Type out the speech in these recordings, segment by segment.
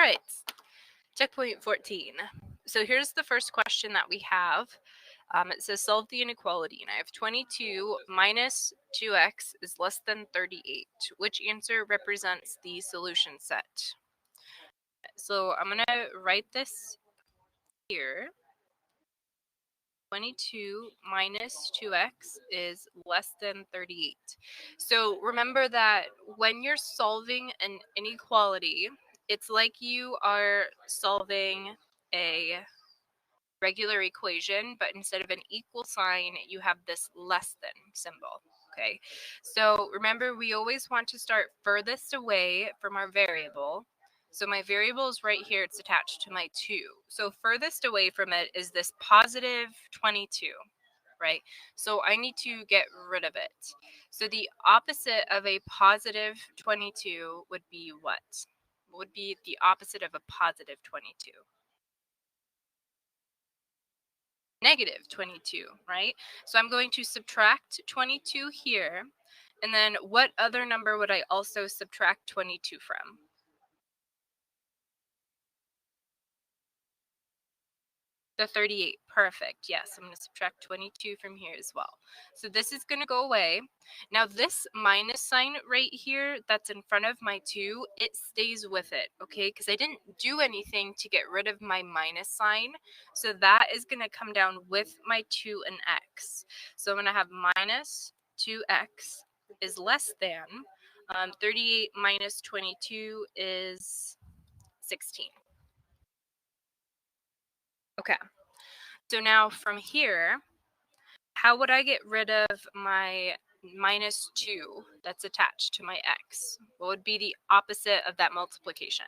right, checkpoint 14. So here's the first question that we have. It says solve the inequality, and I have 22 minus 2x is less than 38. Which answer represents the solution set? So I'm going to write this here. 22 minus 2x is less than 38. So remember that when you're solving an inequality, it's like you are solving a regular equation, but instead of an equal sign, you have this less than symbol. Okay, so remember, we always want to start furthest away from our variable. So my variable is right here, it's attached to my 2. So furthest away from it is this positive 22, right? So I need to get rid of it. So the opposite of a positive 22 would be what? What would be the opposite of a positive 22? Negative 22, right? So I'm going to subtract 22 here. And then what other number would I also subtract 22 from? The 38. Perfect. Yes, I'm going to subtract 22 from here as well. So this is going to go away. Now this minus sign right here that's in front of my 2, it stays with it, okay? Because I didn't do anything to get rid of my minus sign. So that is going to come down with my 2 and x. So I'm going to have minus 2x is less than 38 minus 22 is 16. Okay. So now from here, how would I get rid of my minus 2 that's attached to my x? What would be the opposite of that multiplication?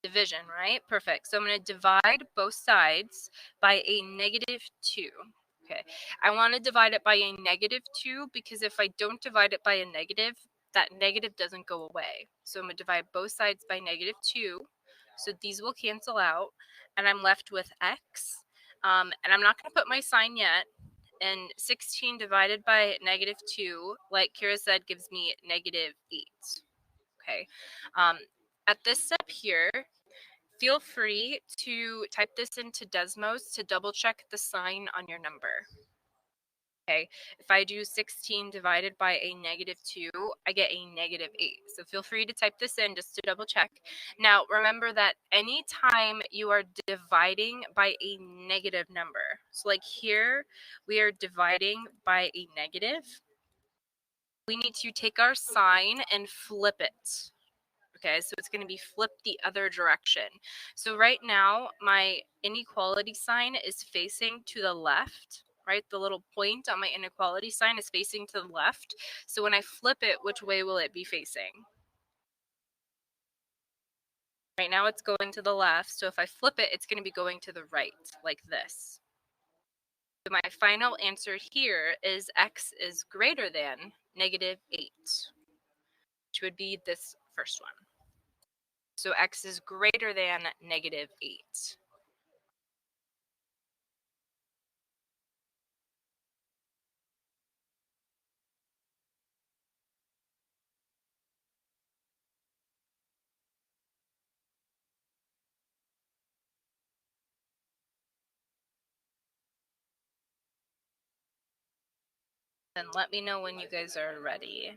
Division, right? Perfect. So I'm going to divide both sides by a negative 2. Okay. I want to divide it by a negative 2 because if I don't divide it by a negative, that negative doesn't go away. So I'm going to divide both sides by negative 2. So these will cancel out, and I'm left with x. And I'm not going to put my sign yet. And 16 divided by negative 2, like Kira said, gives me negative 8. Okay. At this step here, feel free to type this into Desmos to double check the sign on your number. Okay, if I do 16 divided by a negative 2, I get a negative 8. So feel free to type this in just to double check. Now, remember that anytime you are dividing by a negative number, so like here, we are dividing by a negative, we need to take our sign and flip it. Okay, so it's going to be flipped the other direction. So right now, my inequality sign is facing to the left, right? The little point on my inequality sign is facing to the left. So when I flip it, which way will it be facing? Right now it's going to the left. So if I flip it, it's going to be going to the right, like this. So my final answer here is x is greater than negative 8, which would be this first one. So x is greater than negative 8. Then let me know when you guys are ready.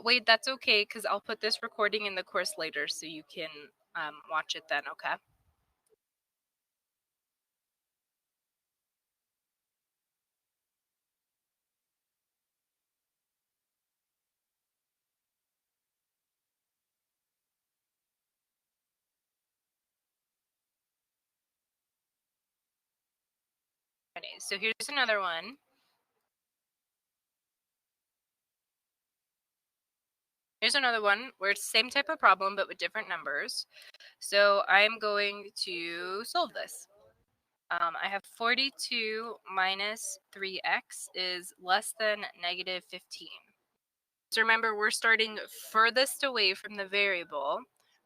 Wait, that's okay, because I'll put this recording in the course later so you can watch it then, okay? Okay, so here's another one. Here's another one where it's the same type of problem but with different numbers. So I'm going to solve this. I have 42 minus 3x is less than negative 15. So remember, we're starting furthest away from the variable,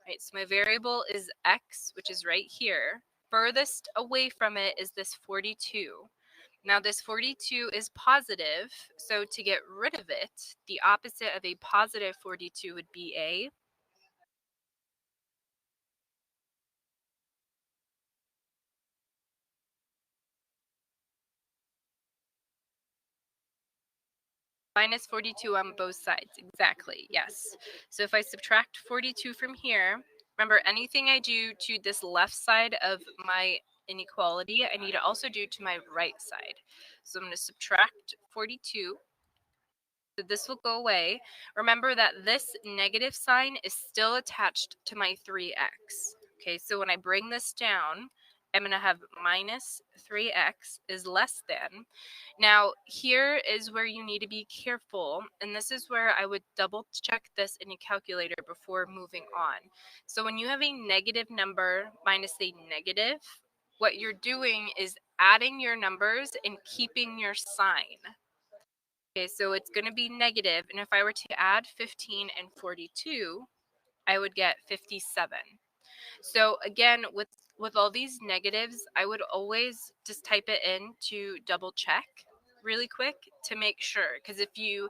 right? So my variable is x, which is right here. Furthest away from it is this 42. Now this 42 is positive, so to get rid of it, the opposite of a positive 42 would be a minus 42 on both sides. Exactly, yes. So if I subtract 42 from here, remember anything I do to this left side of my inequality, I need to also do to my right side. So I'm going to subtract 42. So this will go away. Remember that this negative sign is still attached to my 3x. Okay, so when I bring this down, I'm going to have minus 3x is less than. Now, here is where you need to be careful, and this is where I would double check this in a calculator before moving on. So when you have a negative number minus a negative, what you're doing is adding your numbers and keeping your sign. Okay, so it's going to be negative, and if I were to add 15 and 42, I would get 57. So again, with all these negatives, I would always just type it in to double check really quick to make sure, because if you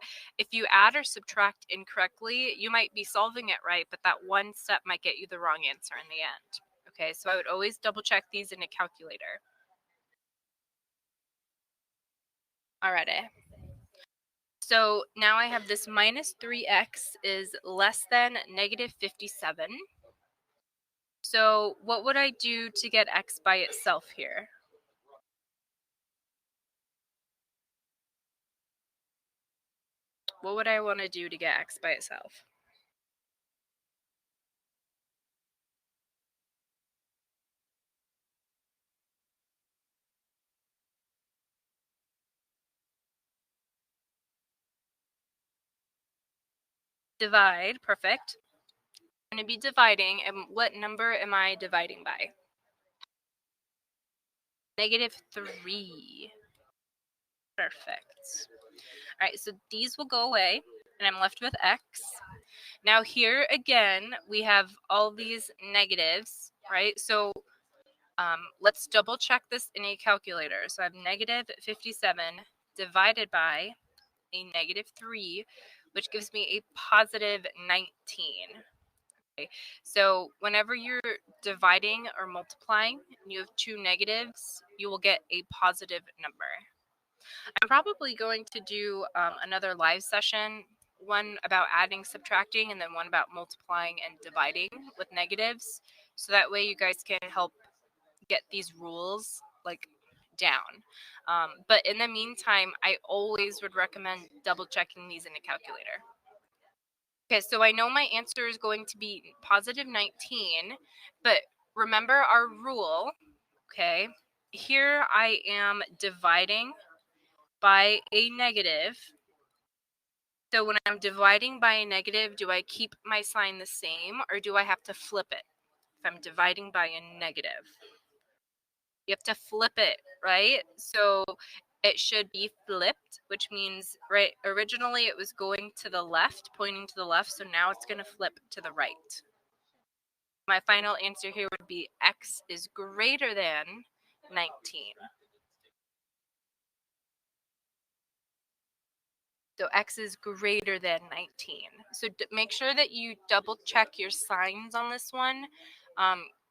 add or subtract incorrectly, you might be solving it right, but that one step might get you the wrong answer in the end. Okay, so I would always double check these in a calculator. Alrighty. So now I have this minus 3x is less than negative 57. So what would I do to get x by itself here? What would I want to do to get x by itself? Divide, perfect. I'm going to be dividing, and what number am I dividing by? Negative 3. Perfect. All right, so these will go away, and I'm left with x. Now here again, we have all these negatives, right? So let's double check this in a calculator. So I have negative 57 divided by a negative 3, which gives me a positive 19. Okay. So whenever you're dividing or multiplying and you have two negatives, you will get a positive number. I'm probably going to do another live session, one about adding, subtracting, and then one about multiplying and dividing with negatives. So that way you guys can help get these rules like down. But in the meantime, I always would recommend double checking these in a calculator. Okay, so I know my answer is going to be positive 19, but remember our rule, okay? Here I am dividing by a negative. So when I'm dividing by a negative, do I keep my sign the same or do I have to flip it if I'm dividing by a negative? You have to flip it, right? So it should be flipped, which means, right, originally it was going to the left, pointing to the left, so now it's going to flip to the right. My final answer here would be x is greater than 19. So x is greater than 19. So make sure that you double check your signs on this one,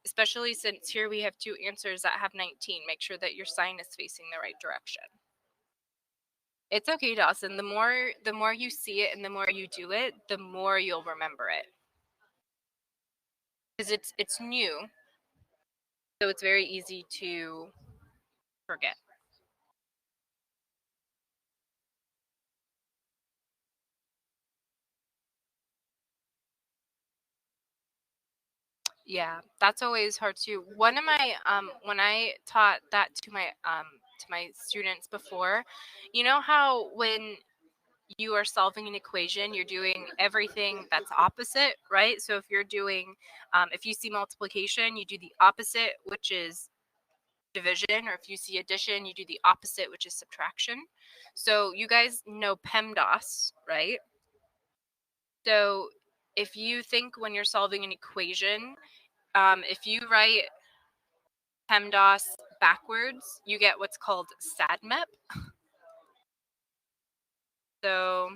especially since here we have two answers that have 19. Make sure that your sign is facing the right direction. It's okay, Dawson. The more you see it and the more you do it, the more you'll remember it. Because it's new, so it's very easy to forget. Yeah, that's always hard too. One of my when I taught that to my students before, you know how when you are solving an equation, you're doing everything that's opposite, right? So if you're doing if you see multiplication, you do the opposite, which is division, or if you see addition, you do the opposite, which is subtraction. So you guys know PEMDAS, right? So if you think when you're solving an equation, if you write PEMDAS backwards, you get what's called SADMEP. So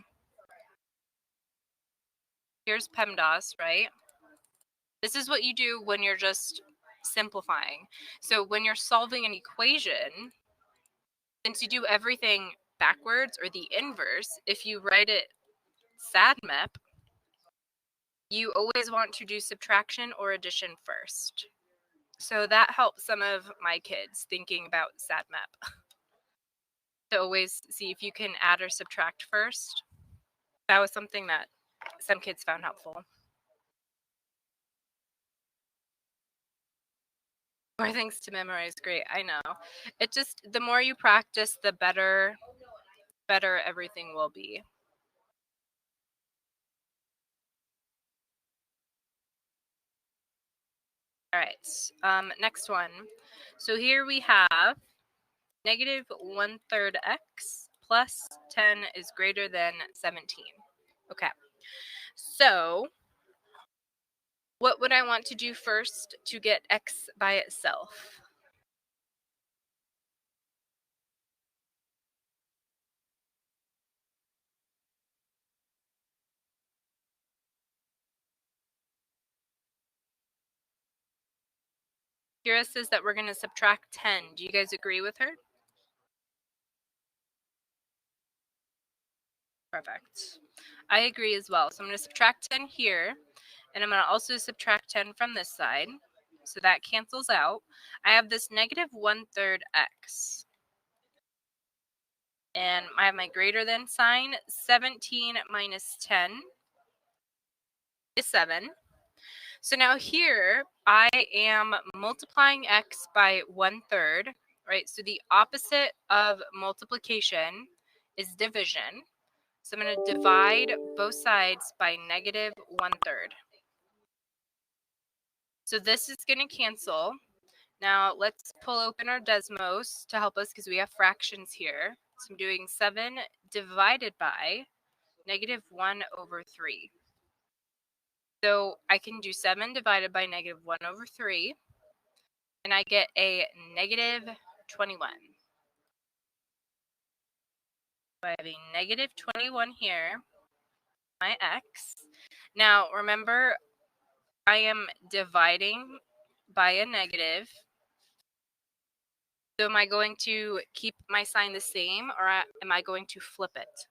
here's PEMDAS, right? This is what you do when you're just simplifying. So when you're solving an equation, since you do everything backwards or the inverse, if you write it SADMEP, you always want to do subtraction or addition first. So that helps some of my kids thinking about SADMEP. To always see if you can add or subtract first. That was something that some kids found helpful. More things to memorize, great, I know. It just, the more you practice, the better everything will be. All right, next one. So here we have negative 1/3 x plus 10 is greater than 17. Okay, so what would I want to do first to get x by itself? Kira says that we're going to subtract 10. Do you guys agree with her? Perfect. I agree as well. So I'm going to subtract 10 here, and I'm going to also subtract 10 from this side. So that cancels out. I have this negative 1/3 x. And I have my greater than sign. 17 minus 10 is 7. So now here, I am multiplying x by 1/3, right? So the opposite of multiplication is division. So I'm going to divide both sides by negative 1/3. So this is going to cancel. Now let's pull open our Desmos to help us because we have fractions here. So I'm doing 7 divided by negative 1/3. So I can do 7 divided by negative 1/3, and I get a negative 21. So I have a negative 21 here, my x. Now remember, I am dividing by a negative. So am I going to keep my sign the same, or am I going to flip it?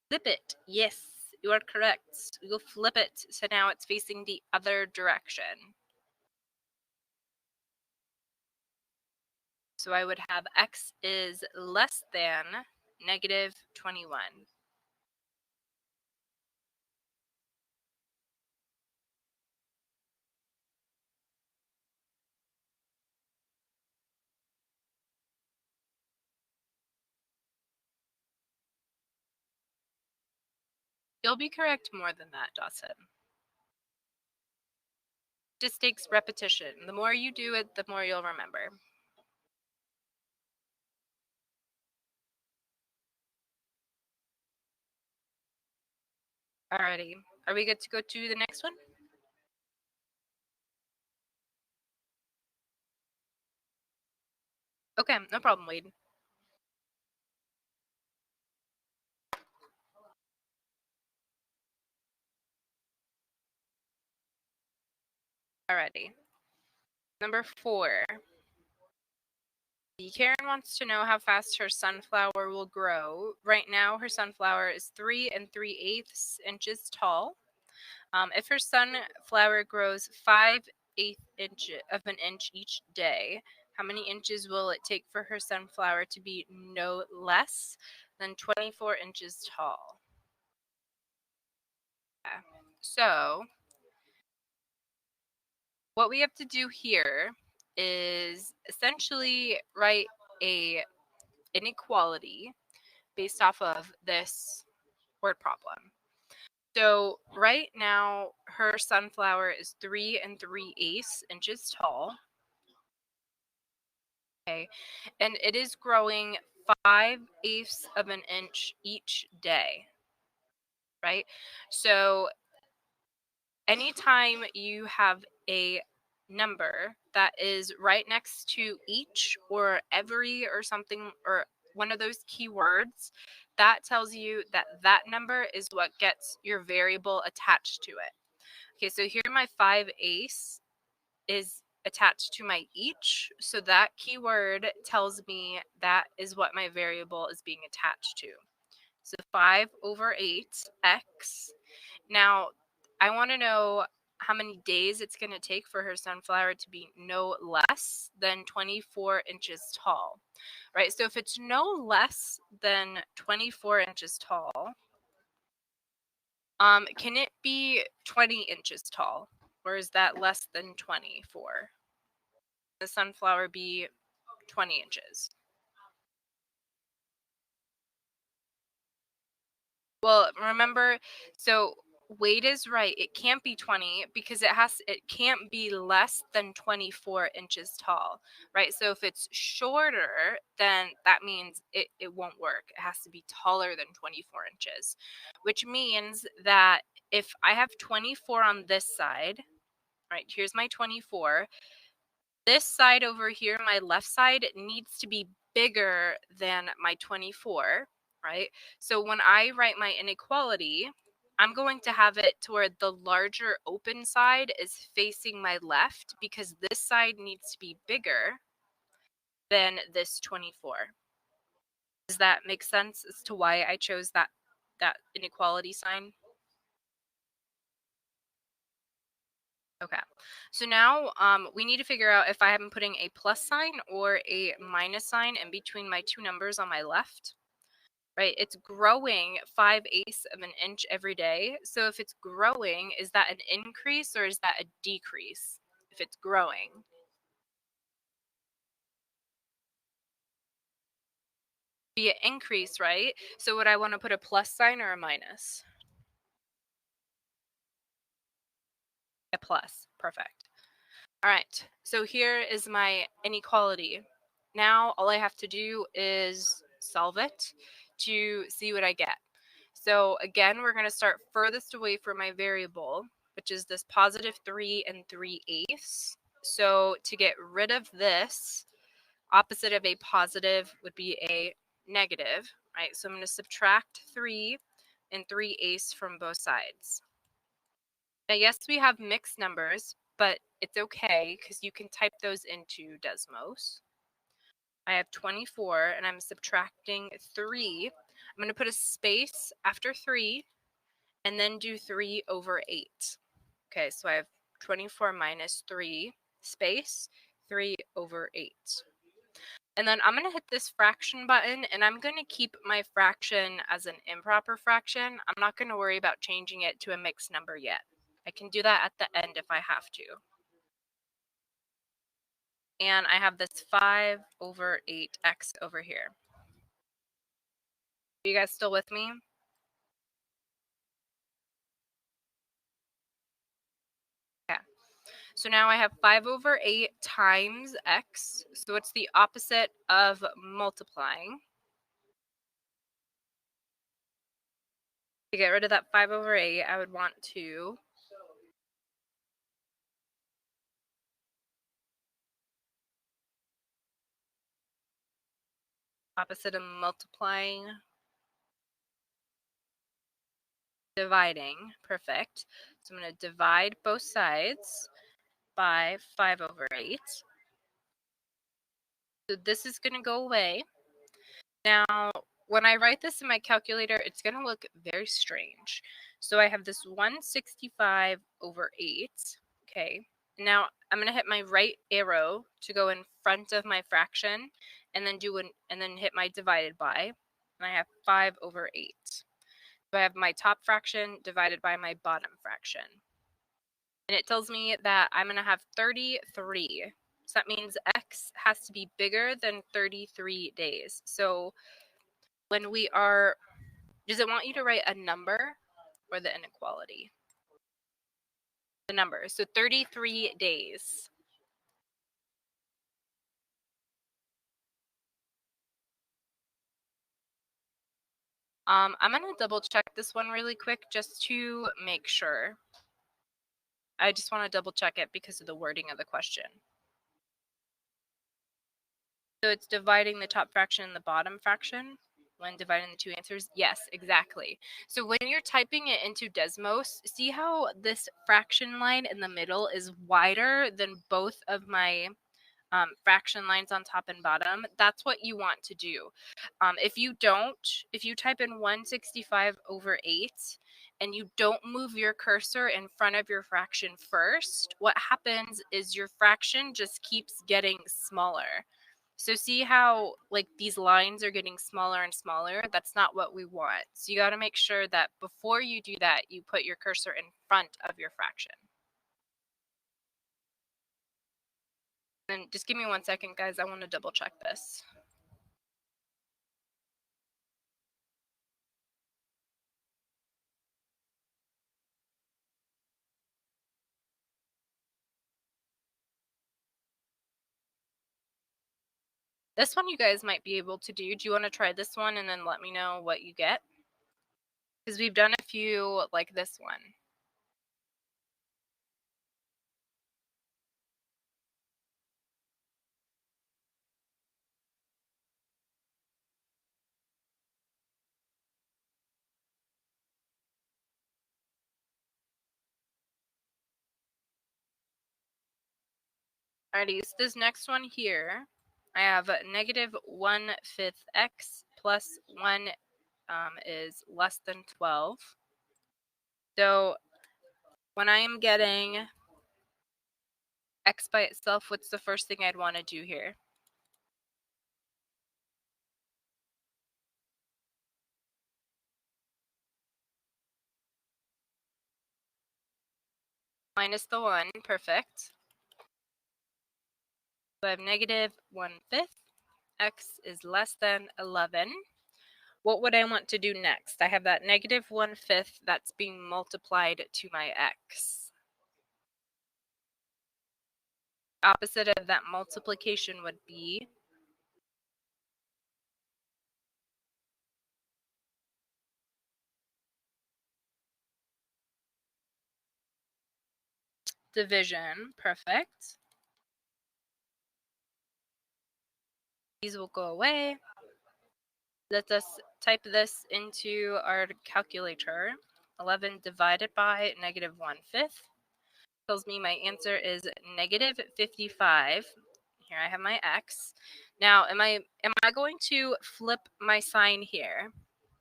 Flip it. Yes, you are correct. We will flip it. So now it's facing the other direction. So I would have x is less than negative 21. You'll be correct more than that, Dawson. Just takes repetition. The more you do it, the more you'll remember. Alrighty. Are we good to go to the next one? Okay, no problem, Wade. Alrighty. Number 4. Karen wants to know how fast her sunflower will grow. Right now, her sunflower is 3 3/8 inches tall. If her sunflower grows 5/8 of an inch each day, how many inches will it take for her sunflower to be no less than 24 inches tall? Yeah. So what we have to do here is essentially write a inequality based off of this word problem. So right now her sunflower is 3 3/8 inches tall. Okay, and it is growing 5/8 of an inch each day, right? So anytime you have a number that is right next to each or every or something or one of those keywords, that tells you that that number is what gets your variable attached to it. Okay, so here my 5/8 is attached to my each, so that keyword tells me that is what my variable is being attached to. So 5/8x. Now, I want to know how many days it's going to take for her sunflower to be no less than 24 inches tall, right? So if it's no less than 24 inches tall, can it be 20 inches tall, or is that less than 24? The sunflower be 20 inches? Well, remember, so weight is right. It can't be 20 because it can't be less than 24 inches tall, right? So if it's shorter, then that means it won't work. It has to be taller than 24 inches, which means that if I have 24 on this side, right, here's my 24. This side over here, my left side, needs to be bigger than my 24, right? So when I write my inequality, I'm going to have it to where the larger open side is facing my left because this side needs to be bigger than this 24. Does that make sense as to why I chose that inequality sign? Okay, so now we need to figure out if I am putting a plus sign or a minus sign in between my two numbers on my left, right? It's growing 5/8 of an inch every day. So if it's growing, is that an increase or is that a decrease? If it's growing. Be an increase, right? So would I want to put a plus sign or a minus? A plus, perfect. All right, so here is my inequality. Now all I have to do is solve it to see what I get. So again, we're going to start furthest away from my variable, which is this +3 3/8. So to get rid of this, opposite of a positive would be a negative, right? So I'm going to subtract 3 3/8 from both sides. Now, yes, we have mixed numbers, but it's okay because you can type those into Desmos. I have 24 and I'm subtracting 3. I'm going to put a space after 3 and then do 3/8. Okay, so I have 24 minus 3 space 3/8. And then I'm going to hit this fraction button and I'm going to keep my fraction as an improper fraction. I'm not going to worry about changing it to a mixed number yet. I can do that at the end if I have to. And I have this 5/8x over here. Are you guys still with me? Okay. So now I have 5/8 times x. So what's the opposite of multiplying? To get rid of that 5/8, I would want to opposite of multiplying, dividing. Perfect. So I'm going to divide both sides by 5/8. So this is going to go away. Now, when I write this in my calculator, it's going to look very strange. So I have this 165/8. Okay. Now I'm going to hit my right arrow to go in front of my fraction and then hit my divided by. And I have 5/8. So I have my top fraction divided by my bottom fraction. And it tells me that I'm going to have 33. So that means x has to be bigger than 33 days. So when we are, does it want you to write a number or the inequality? The number. So 33 days. I'm going to double check this one really quick just to make sure. I just want to double check it because of the wording of the question. So it's dividing the top fraction and the bottom fraction when dividing the two answers? Yes, exactly. So when you're typing it into Desmos, see how this fraction line in the middle is wider than both of my fraction lines on top and bottom? That's what you want to do. If you type in 165/8 and you don't move your cursor in front of your fraction first, what happens is your fraction just keeps getting smaller. So see how like these lines are getting smaller and smaller? That's not what we want. So you got to make sure that before you do that, you put your cursor in front of your fraction. And just give me 1 second, guys. I want to double check this. This one you guys might be able to do. Do you want to try this one and then let me know what you get? Because we've done a few like this one. Alrighty, so this next one here, I have -1/5 x plus 1 is less than 12. So when I am getting x by itself, what's the first thing I'd want to do here? Minus the 1, perfect. So I have -1/5, x is less than 11. What would I want to do next? I have that -1/5 that's being multiplied to my x. Opposite of that multiplication would be division, perfect. These will go away. Let us type this into our calculator. 11 divided by -1/5 tells me my answer is -55. Here I have my x. Now, am I going to flip my sign here?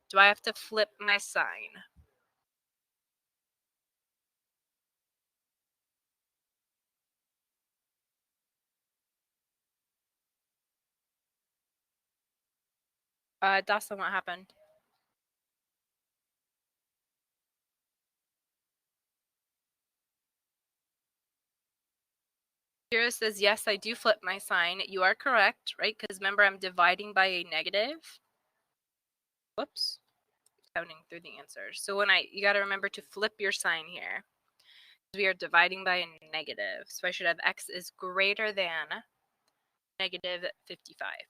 Do I have to flip my sign? Dawson, what happened? Kira says, yes, I do flip my sign. You are correct, right? Because remember, I'm dividing by a negative. Whoops. Counting through the answers. So you got to remember to flip your sign here. We are dividing by a negative. So I should have x is greater than -55.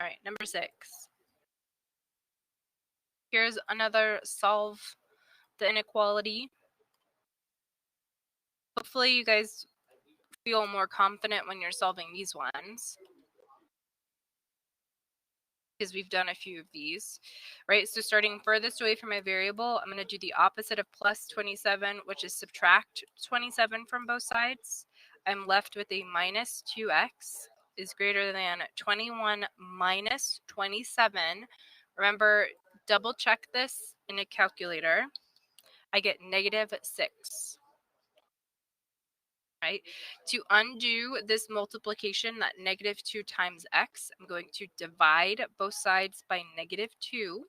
All right, number 6. Here's another solve the inequality. Hopefully you guys feel more confident when you're solving these ones, because we've done a few of these, right? So starting furthest away from my variable, I'm going to do the opposite of plus 27, which is subtract 27 from both sides. I'm left with a minus 2x is greater than 21 minus 27. Remember, double check this in a calculator. I get -6. Right? To undo this multiplication, that -2 times x, I'm going to divide both sides by -2.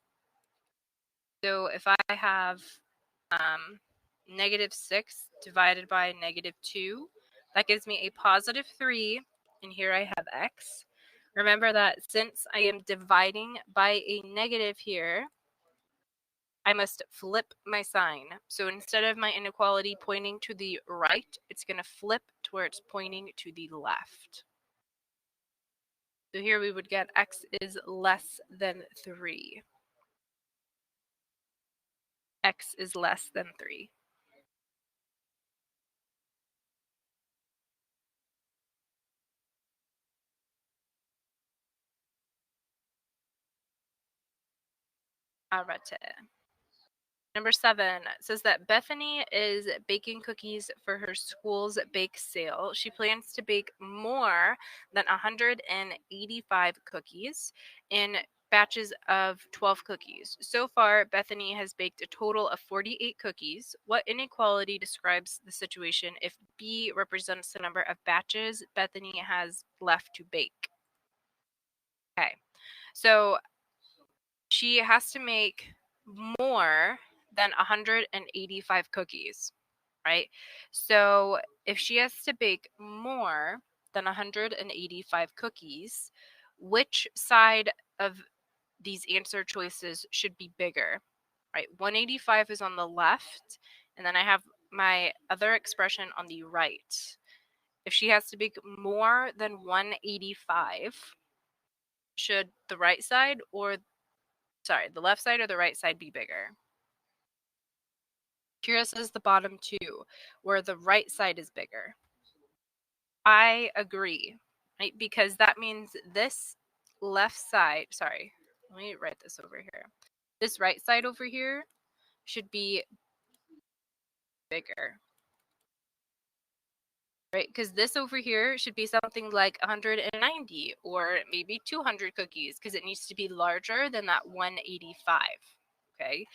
So if I have -6 divided by -2, that gives me a +3, and here I have x. Remember that since I am dividing by a negative here, I must flip my sign. So instead of my inequality pointing to the right, it's going to flip to where it's pointing to the left. So here we would get x is less than 3. X is less than 3. Arate. Number 7 says that Bethany is baking cookies for her school's bake sale. She plans to bake more than 185 cookies in batches of 12 cookies. So far, Bethany has baked a total of 48 cookies. What inequality describes the situation if B represents the number of batches Bethany has left to bake? Okay, so she has to make more than 185 cookies, right? So if she has to bake more than 185 cookies, which side of these answer choices should be bigger, right? 185 is on the left, and then I have my other expression on the right. If she has to bake more than 185, should the right side or the left side or the right side be bigger? Kira says the bottom two, where the right side is bigger. I agree, right? Because that means this left side, sorry, let me write this over here. This right side over here should be bigger, right? Because this over here should be something like 190 or maybe 200 cookies because it needs to be larger than that 185, okay?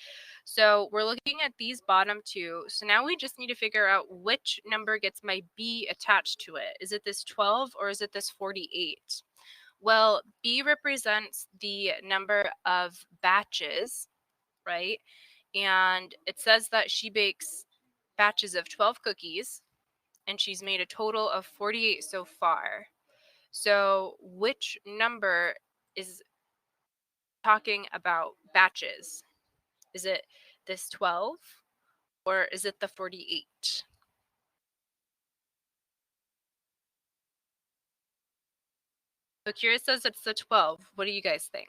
So we're looking at these bottom two. So now we just need to figure out which number gets my B attached to it. Is it this 12 or is it this 48? Well, B represents the number of batches, right? And it says that she bakes batches of 12 cookies and she's made a total of 48 so far. So which number is talking about batches? Is it this 12 or is it the 48? So Kira says it's the 12. What do you guys think?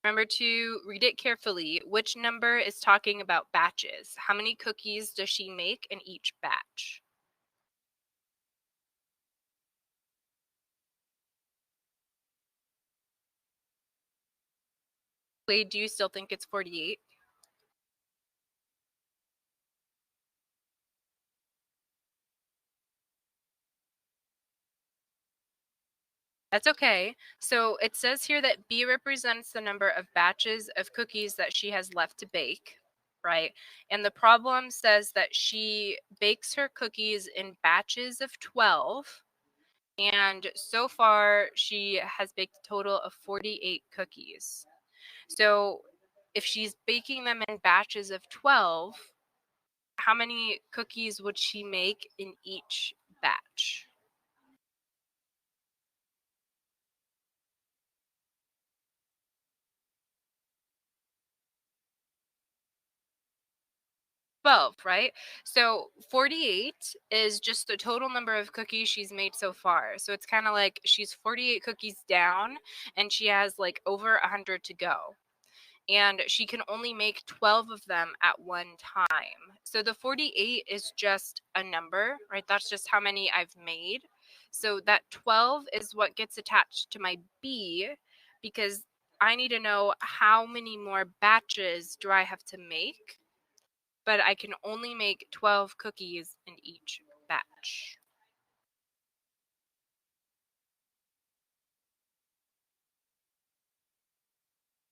Remember to read it carefully. Which number is talking about batches? How many cookies does she make in each batch? Wade, do you still think it's 48? That's okay. So it says here that B represents the number of batches of cookies that she has left to bake, right? And the problem says that she bakes her cookies in batches of 12. And so far, she has baked a total of 48 cookies. So if she's baking them in batches of 12, how many cookies would she make in each batch? 12, right? So 48 is just the total number of cookies she's made so far. So it's kind of like she's 48 cookies down and she has like over 100 to go. And she can only make 12 of them at one time. So the 48 is just a number, right? That's just how many I've made. So that 12 is what gets attached to my B because I need to know how many more batches do I have to make, but I can only make 12 cookies in each batch.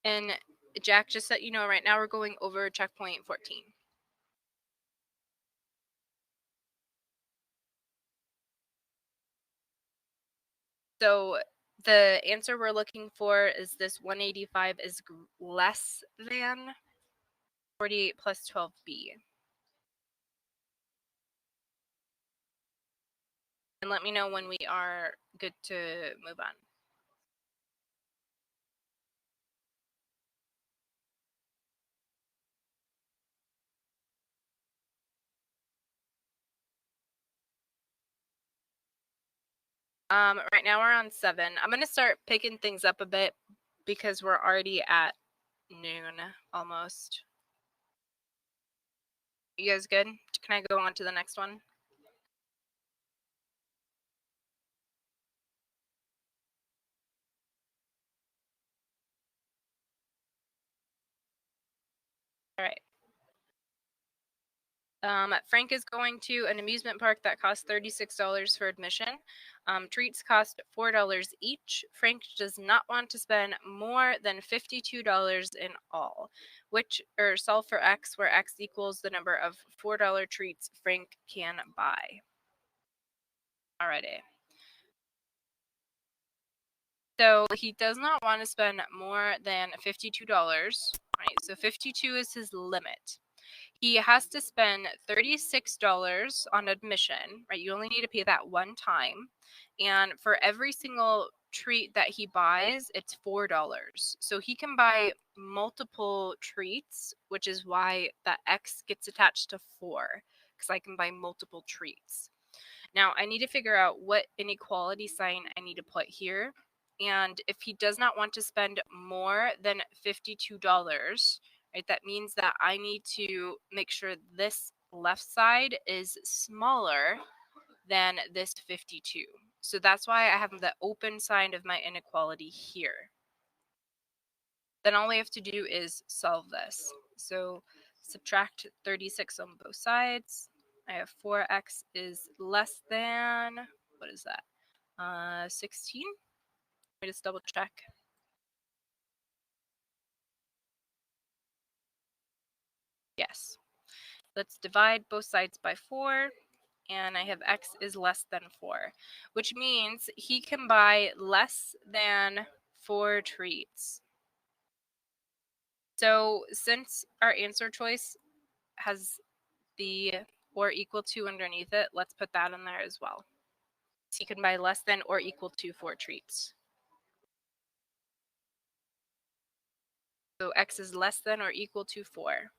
And Jack, just so you know, right now we're going over checkpoint 14. So the answer we're looking for is this 185 is less than 48 plus 12b. And let me know when we are good to move on. Right now we're on 7. I'm going to start picking things up a bit because we're already at noon almost. You guys good? Can I go on to the next one? All right. Frank is going to an amusement park that costs $36 for admission. Treats cost $4 each. Frank does not want to spend more than $52 in all, solve for X, where X equals the number of $4 treats Frank can buy. Alrighty. So he does not want to spend more than $52, right? So 52 is his limit. He has to spend $36 on admission, right? You only need to pay that one time. And for every single treat that he buys, it's $4. So he can buy multiple treats, which is why that X gets attached to 4, because I can buy multiple treats. Now, I need to figure out what inequality sign I need to put here. And if he does not want to spend more than $52, right, that means that I need to make sure this left side is smaller than this 52. So that's why I have the open sign of my inequality here. Then all we have to do is solve this. So subtract 36 on both sides. I have 4x is less than, what is that? 16? Let me just double check. Yes. Let's divide both sides by 4, and I have x is less than 4, which means he can buy less than 4 treats. So since our answer choice has the or equal to underneath it, let's put that in there as well. So he can buy less than or equal to 4 treats. So x is less than or equal to 4.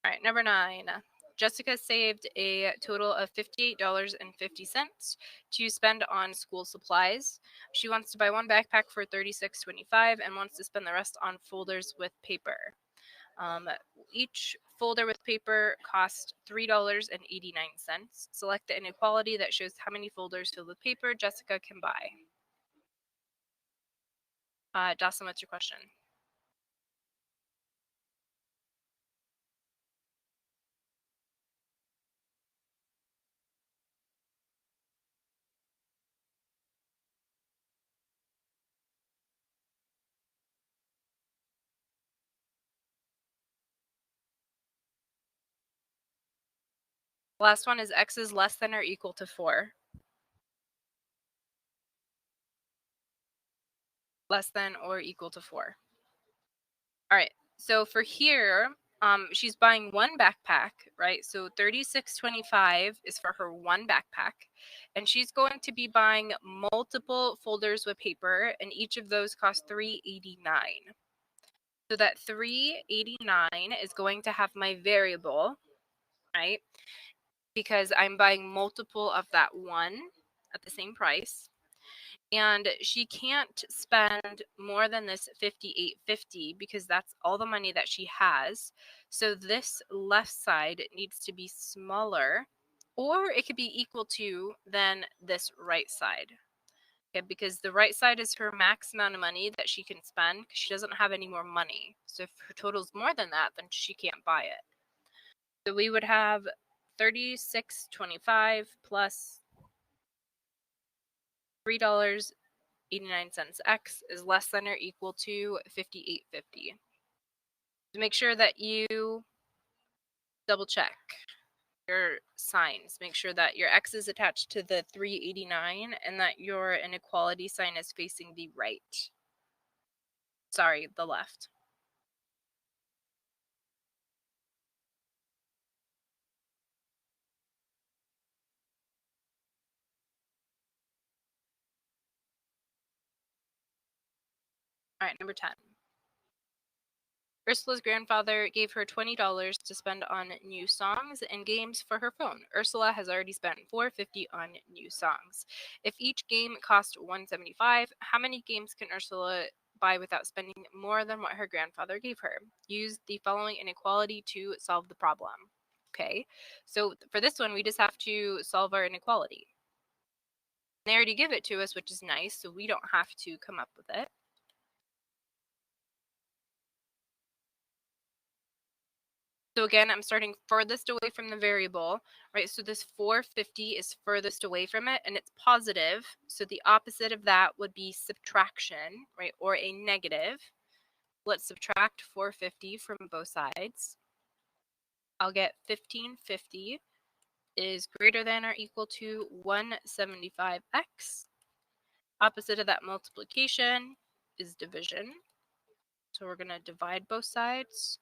All right, number 9. Jessica saved a total of $58.50 to spend on school supplies. She wants to buy one backpack for $36.25 and wants to spend the rest on folders with paper. Each folder with paper costs $3.89. Select the inequality that shows how many folders filled with paper Jessica can buy. Dawson, what's your question? Last one is x is less than or equal to 4. Less than or equal to 4. All right. So for here, she's buying one backpack, right? So $36.25 is for her one backpack, and she's going to be buying multiple folders with paper, and each of those cost $3.89. So that $3.89 is going to have my variable, right? Because I'm buying multiple of that one at the same price. And she can't spend more than this $58.50 because that's all the money that she has. So this left side needs to be smaller, or it could be equal to then this right side. Okay, because the right side is her max amount of money that she can spend because she doesn't have any more money. So if her total is more than that, then she can't buy it. So we would have $36.25 plus $3.89 x is less than or equal to $58.50. To make sure that you double check your signs, make sure that your x is attached to the $3.89 and that your inequality sign is facing the right. Sorry, the left. All right, number 10. Ursula's grandfather gave her $20 to spend on new songs and games for her phone. Ursula has already spent $4.50 on new songs. If each game cost $1.75, how many games can Ursula buy without spending more than what her grandfather gave her? Use the following inequality to solve the problem. Okay, so for this one, we just have to solve our inequality. They already give it to us, which is nice, so we don't have to come up with it. So again, I'm starting furthest away from the variable, right? So this 450 is furthest away from it, and it's positive. So the opposite of that would be subtraction, right? Or a negative. Let's subtract 450 from both sides. I'll get 1550 is greater than or equal to 175x. Opposite of that multiplication is division. So we're going to divide both sides.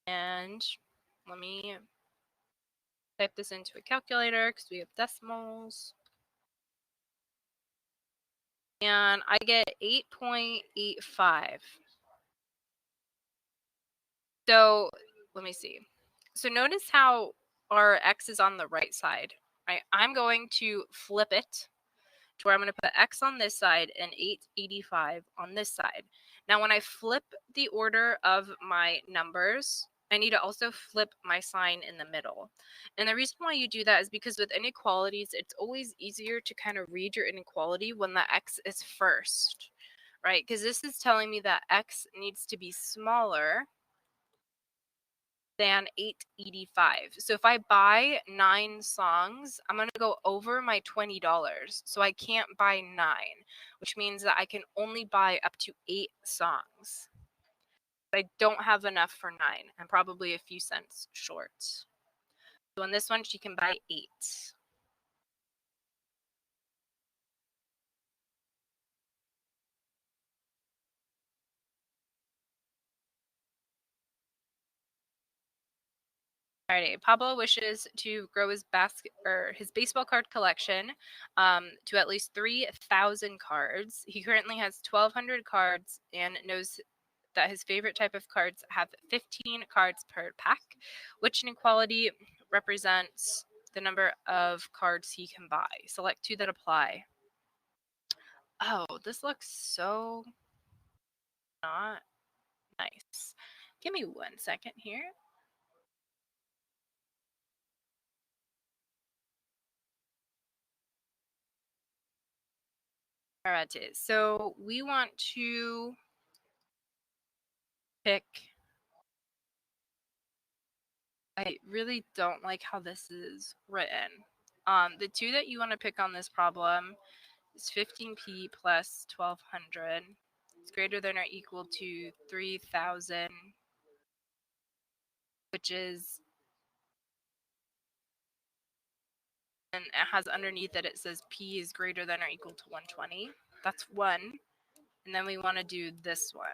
And let me type this into a calculator because we have decimals. And I get 8.85. So let me see. So notice how our x is on the right side, right? I'm going to flip it to where I'm going to put x on this side and 885 on this side. Now, when I flip the order of my numbers, I need to also flip my sign in the middle. And the reason why you do that is because with inequalities, it's always easier to kind of read your inequality when the x is first, right? Because this is telling me that x needs to be smaller than 885. So if I buy 9 songs, I'm going to go over my $20. So I can't buy 9, which means that I can only buy up to 8 songs. I don't have enough for 9. I'm probably a few cents short. So on this one, she can buy 8. Alrighty, Pablo wishes to grow his his baseball card collection to at least 3,000 cards. He currently has 1,200 cards and knows that his favorite type of cards have 15 cards per pack, which inequality represents the number of cards he can buy. Select 2 that apply. Oh, this looks so not nice. Give me 1 second here. All right, so we want to pick. I really don't like how this is written. The 2 that you want to pick on this problem is 15p plus 1200. It's greater than or equal to 3000, which is, and it has underneath it says p is greater than or equal to 120. That's 1. And then we want to do this one.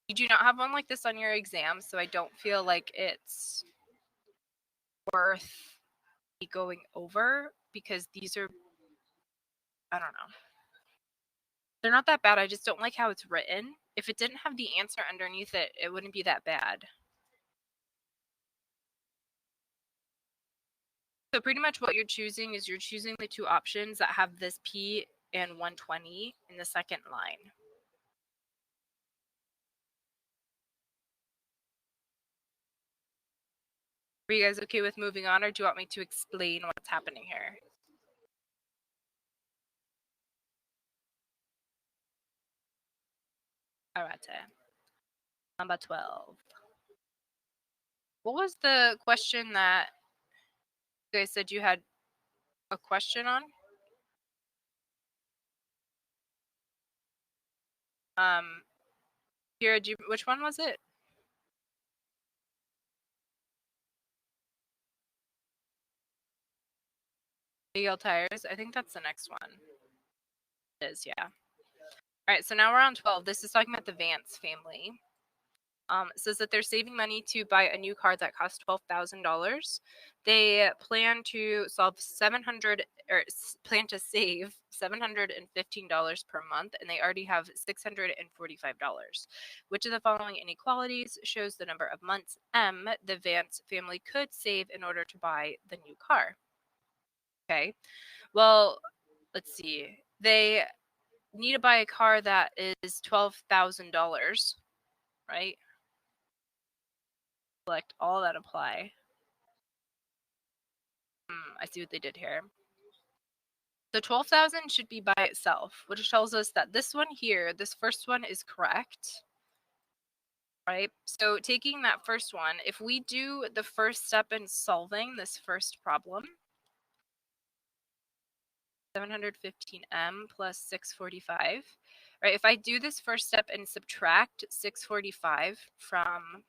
You do not have one like this on your exam, so I don't feel like it's worth going over because these are, I don't know. They're not that bad. I just don't like how it's written. If it didn't have the answer underneath it, it wouldn't be that bad. So pretty much what you're choosing is you're choosing the 2 options that have this P and 120 in the second line. Are you guys okay with moving on, or do you want me to explain what's happening here? Alright. Number 12. What was the question that you guys said you had a question on? Kira, which one was it? Big L Tires. I think that's the next one. It is, yeah. All right, so now we're on 12. This is talking about the Vance family. It says that they're saving money to buy a new car that costs $12,000. They plan to plan to save $715 per month, and they already have $645. Which of the following inequalities shows the number of months the Vance family could save in order to buy the new car? Okay, well, let's see. They need to buy a car that is $12,000, right? Select all that apply. I see what they did here. The 12,000 should be by itself, which tells us that this one here, this first one is correct, right? So taking that first one, if we do the first step in solving this first problem, 715m plus 645, right? If I do this first step and subtract 645 from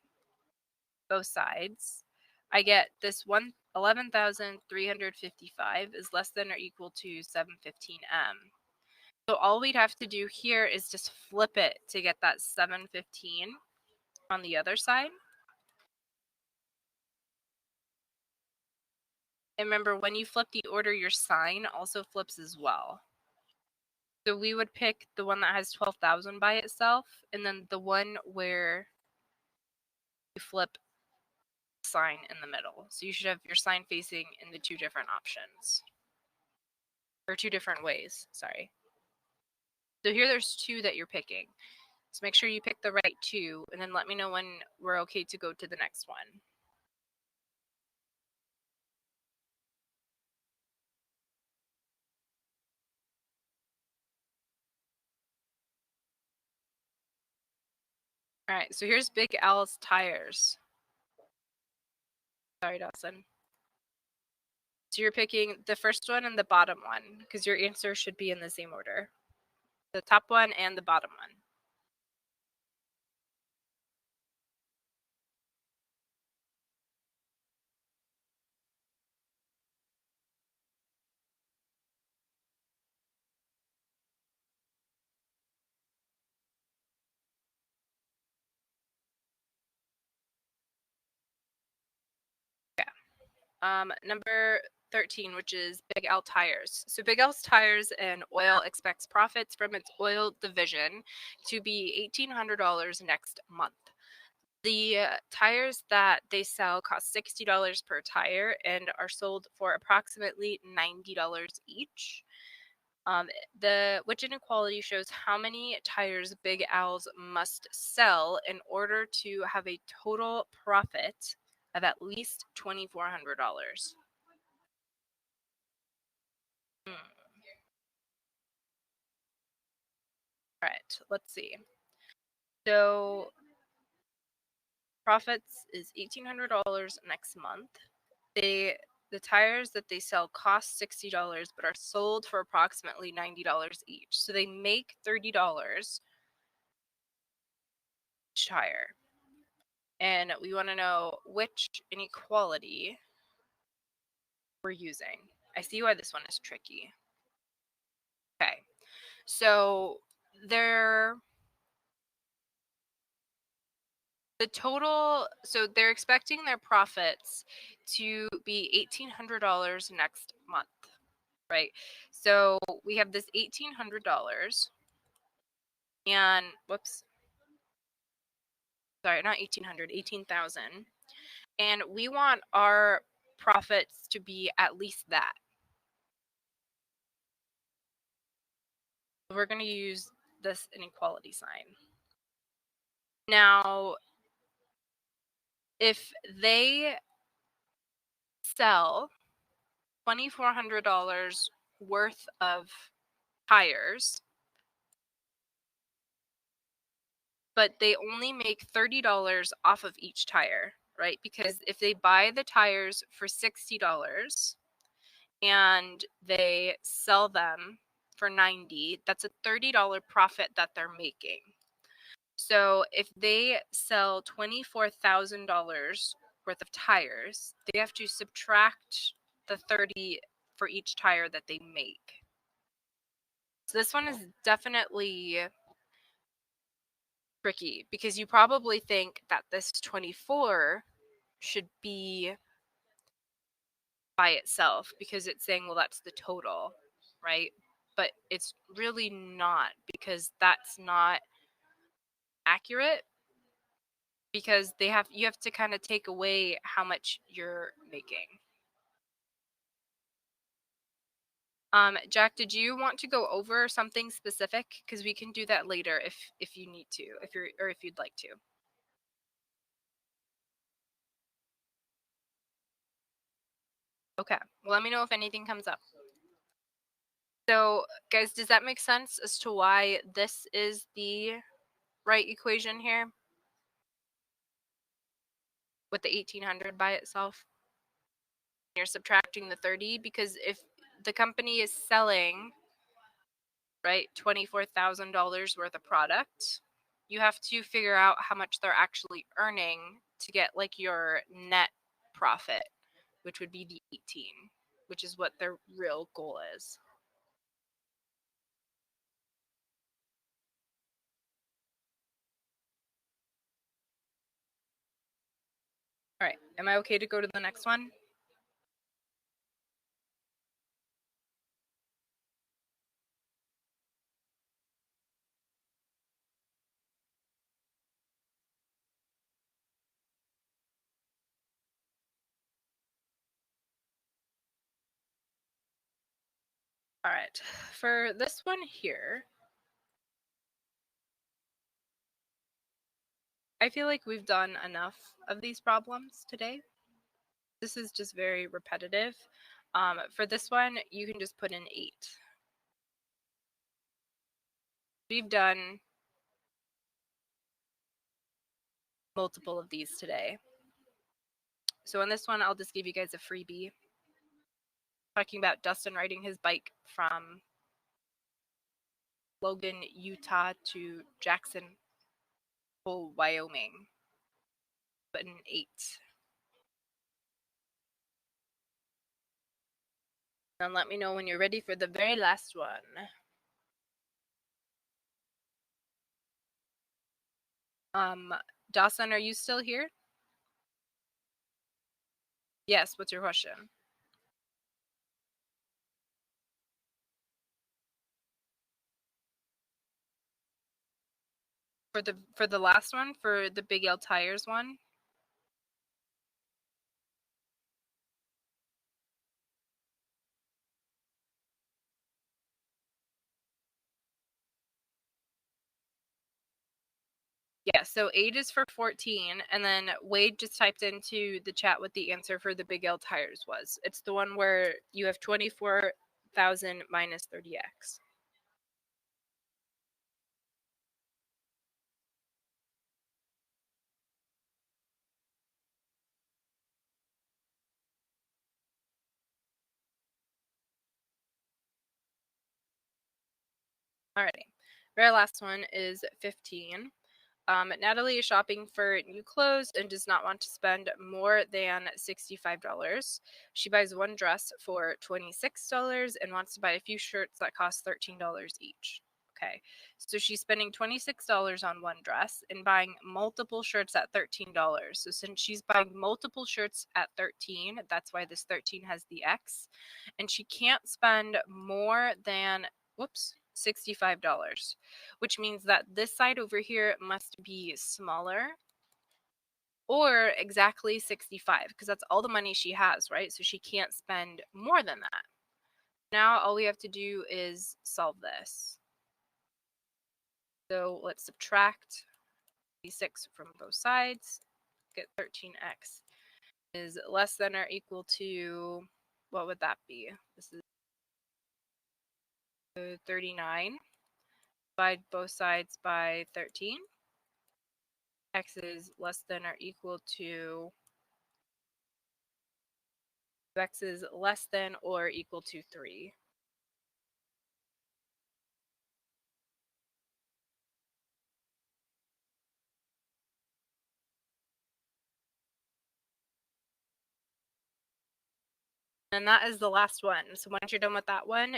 both sides, I get this 11,355 is less than or equal to 715m. So all we'd have to do here is just flip it to get that 715 on the other side. And remember, when you flip the order, your sign also flips as well. So we would pick the one that has 12,000 by itself, and then the one where you flip sign in the middle. So you should have your sign facing in the two different options. Or two different ways, sorry. So here there's two that you're picking. So make sure you pick the right two, and then let me know when we're okay to go to the next one. All right, so here's Big Al's tires. Sorry, Dawson. So you're picking the first one and the bottom one, because your answer should be in the same order. The top one and the bottom one. Number 13, which is Big L Tires. So Big L's Tires and Oil expects profits from its oil division to be $1,800 next month. The tires that they sell cost $60 per tire and are sold for approximately $90 each. Which inequality shows how many tires Big Al's must sell in order to have a total profit of at least $2,400. All right, let's see. So profits is $1,800 next month. The tires that they sell cost $60 but are sold for approximately $90 each. So they make $30 each tire. And we want to know which inequality we're using. I see why this one is tricky. Okay. So they're expecting their profits to be $1,800 next month, right? So we have this $1,800 and whoops. Sorry, not 1,800, 18,000. And we want our profits to be at least that. We're going to use this inequality sign. Now, if they sell $2,400 worth of tires, but they only make $30 off of each tire, right? Because if they buy the tires for $60 and they sell them for $90, that's a $30 profit that they're making. So if they sell $24,000 worth of tires, they have to subtract the $30 for each tire that they make. So this one is definitely tricky because you probably think that this 24 should be by itself because it's saying, well, that's the total, right? But it's really not, because that's not accurate, because you have to kind of take away how much you're making. Jack, did you want to go over something specific? Because we can do that later if you need to, if you'd like to. Okay. Well, let me know if anything comes up. So, guys, does that make sense as to why this is the right equation here with the 1800 by itself? You're subtracting the 30 because if the company is selling, right, $24,000 worth of product, you have to figure out how much they're actually earning to get like your net profit, which would be the 18, which is what their real goal is. All right, am I okay to go to the next one? All right, for this one here, I feel like we've done enough of these problems today. This is just very repetitive. For this one, you can just put in 8. We've done multiple of these today. So in this one, I'll just give you guys a freebie. Talking about Dustin riding his bike from Logan, Utah to Jackson Hole, Wyoming. But an 8. Then let me know when you're ready for the very last one. Dawson, are you still here? Yes, what's your question? For the last one, for the Big L Tires one? Yeah, so 8 is for 14, and then Wade just typed into the chat what the answer for the Big L Tires was. It's the one where you have 24,000 minus 30x. Alrighty. Very last one is 15. Natalie is shopping for new clothes and does not want to spend more than $65. She buys one dress for $26 and wants to buy a few shirts that cost $13 each. Okay, so she's spending $26 on one dress and buying multiple shirts at $13. So since she's buying multiple shirts at 13, that's why this 13 has the X, and she can't spend more than, whoops, $65, which means that this side over here must be smaller or exactly 65, because that's all the money she has, right? So she can't spend more than that. Now all we have to do is solve this. So let's subtract 6 from both sides. Get 13x is less than or equal to, what would that be? This is 39. Divide both sides by 13. X is less than or equal to, x is less than or equal to 3. And that is the last one. So once you're done with that one,